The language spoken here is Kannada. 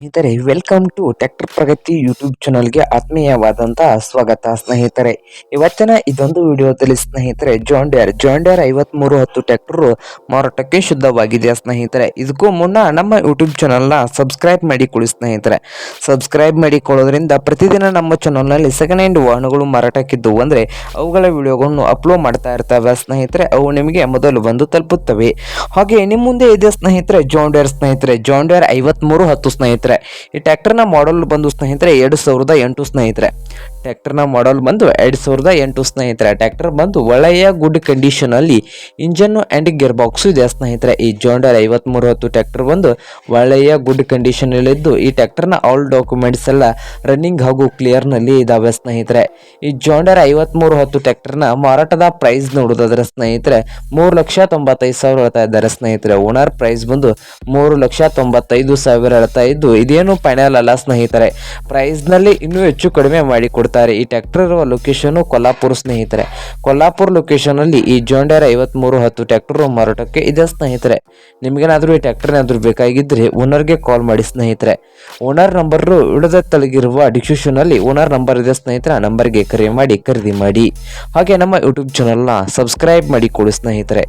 ಸ್ನೇಹಿತರೆ, welcome to tractor Pragati YouTube ಚಾನಲ್ಗೆ ಆತ್ಮೀಯವಾದಂತಹ ಸ್ವಾಗತ ಸ್ನೇಹಿತರೆ. ಇವತ್ತಿನ ಇದೊಂದು ವಿಡಿಯೋದಲ್ಲಿ ಸ್ನೇಹಿತರೆ ಜಾಂಡಿಯರ್ 5310 ಟ್ರ್ಯಾಕ್ಟರ್ ಮಾರಾಟಕ್ಕೆ ಶುದ್ಧವಾಗಿದೆ ಸ್ನೇಹಿತರೆ. ಇದಕ್ಕೂ ಮುನ್ನ ನಮ್ಮ ಯೂಟ್ಯೂಬ್ ಚಾನಲ್ನ ಸಬ್ಸ್ಕ್ರೈಬ್ ಮಾಡಿಕೊಳ್ಳಿ ಸ್ನೇಹಿತರೆ. ಸಬ್ಸ್ಕ್ರೈಬ್ ಮಾಡಿಕೊಳ್ಳೋದ್ರಿಂದ ಪ್ರತಿದಿನ ನಮ್ಮ ಚಾನಲ್ನಲ್ಲಿ ಸೆಕೆಂಡ್ ಹ್ಯಾಂಡ್ ವಾಹನಗಳು ಮಾರಾಟಕ್ಕಿದ್ದು ಅಂದರೆ ಅವುಗಳ ವಿಡಿಯೋಗಳನ್ನು ಅಪ್ಲೋಡ್ ಮಾಡ್ತಾ ಇರ್ತವೆ ಸ್ನೇಹಿತರೆ. ಅವು ನಿಮಗೆ ಮೊದಲು ಬಂದು ತಲುಪುತ್ತವೆ. ಹಾಗೆ ನಿಮ್ಮ ಮುಂದೆ ಇದೆ ಸ್ನೇಹಿತರೆ ಜಾಂಡಿಯರ್ 5310 ಸ್ನೇಹಿತರೆ. ಈ ಟ್ರ್ಯಾಕ್ಟರ್ನ ಮಾಡಲ್ ಬಂದು ಸ್ನೇಹಿತರೆ 2008 ಸ್ನೇಹಿತರೆ. ಟ್ರ್ಯಾಕ್ಟರ್ನ ಮಾಡಲ್ ಬಂದು 2008 ಸ್ನೇಹಿತರೆ. ಟ್ರ್ಯಾಕ್ಟರ್ ಬಂದು ಒಳ್ಳೆಯ ಗುಡ್ ಕಂಡೀಷನ್ ಅಲ್ಲಿ ಇಂಜನ್ ಅಂಡ್ ಗೇರ್ ಬಾಕ್ಸ್ ಇದೆ ಸ್ನೇಹಿತರೆ. ಈ ಜಾಂಡಿಯರ್ 5310 ಟ್ರ್ಯಾಕ್ಟರ್ ಬಂದು ಒಳ್ಳೆಯ ಗುಡ್ ಕಂಡೀಷನ್ ಇದ್ದು ಈ ಟ್ರ್ಯಾಕ್ಟರ್ನ ಆಲ್ ಡಾಕ್ಯುಮೆಂಟ್ಸ್ ಎಲ್ಲ ರನ್ನಿಂಗ್ ಹಾಗೂ ಕ್ಲಿಯರ್ ನಲ್ಲಿ ಇದಾವೆ ಸ್ನೇಹಿತರೆ. ಈ ಜಾಂಡಿಯರ್ 5310 ಟ್ರ್ಯಾಕ್ಟರ್ನ ಮಾರಾಟದ ಪ್ರೈಸ್ ನೋಡೋದಾದ್ರೆ ಸ್ನೇಹಿತರೆ 3,95,000 ಹೇಳ್ತಾ ಇದ್ದಾರೆ ಸ್ನೇಹಿತರೆ. ಓನರ್ ಪ್ರೈಸ್ ಬಂದು 3,95,000 ಹೇಳ್ತಾ ಇದ್ದು ಇದೇನು ಫೈನಲ್ ಅಲ್ಲ ಸ್ನೇಹಿತರೆ. ಪ್ರೈಸ್ ನಲ್ಲಿ ಇನ್ನೂ ಹೆಚ್ಚು ಕಡಿಮೆ ಮಾಡಿ ಕೊಡ್ತಾರೆ. ಈ ಟ್ರ್ಯಾಕ್ಟರ್ ಇರುವ ಲೊಕೇಶನ್ ಕೊಲ್ಲಾಪುರ ಸ್ನೇಹಿತರೆ. ಕೊಲ್ಲಾಪುರ ಲೊಕೇಶನ್ ಅಲ್ಲಿ ಈ ಜಾಂಡಿಯರ್ 5310 ಟ್ರ್ಯಾಕ್ಟರ್ ಮಾರಾಟಕ್ಕೆ ಇದೆ ಸ್ನೇಹಿತರೆ. ನಿಮಗೇನಾದ್ರೂ ಈ ಟ್ರ್ಯಾಕ್ಟರ್ ಏನಾದ್ರೂ ಬೇಕಾಗಿದ್ರೆ ಓನರ್ಗೆ ಕಾಲ್ ಮಾಡಿ ಸ್ನೇಹಿತರೆ. ಓನರ್ ನಂಬರ್ ವಿಡಿಯೋದ ತಳಗಿರುವ ಡಿಸ್ಕ್ರಿಪ್ಷನ್ ಅಲ್ಲಿ ಓನರ್ ನಂಬರ್ ಇದೆ ಸ್ನೇಹಿತರೆ. ಆ ನಂಬರ್ಗೆ ಕರೆ ಮಾಡಿ ಖರೀದಿ ಮಾಡಿ. ಹಾಗೆ ನಮ್ಮ ಯೂಟ್ಯೂಬ್ ಚಾನಲ್ನ ಸಬ್ಸ್ಕ್ರೈಬ್ ಮಾಡಿ ಕೊಡಿ ಸ್ನೇಹಿತರೆ.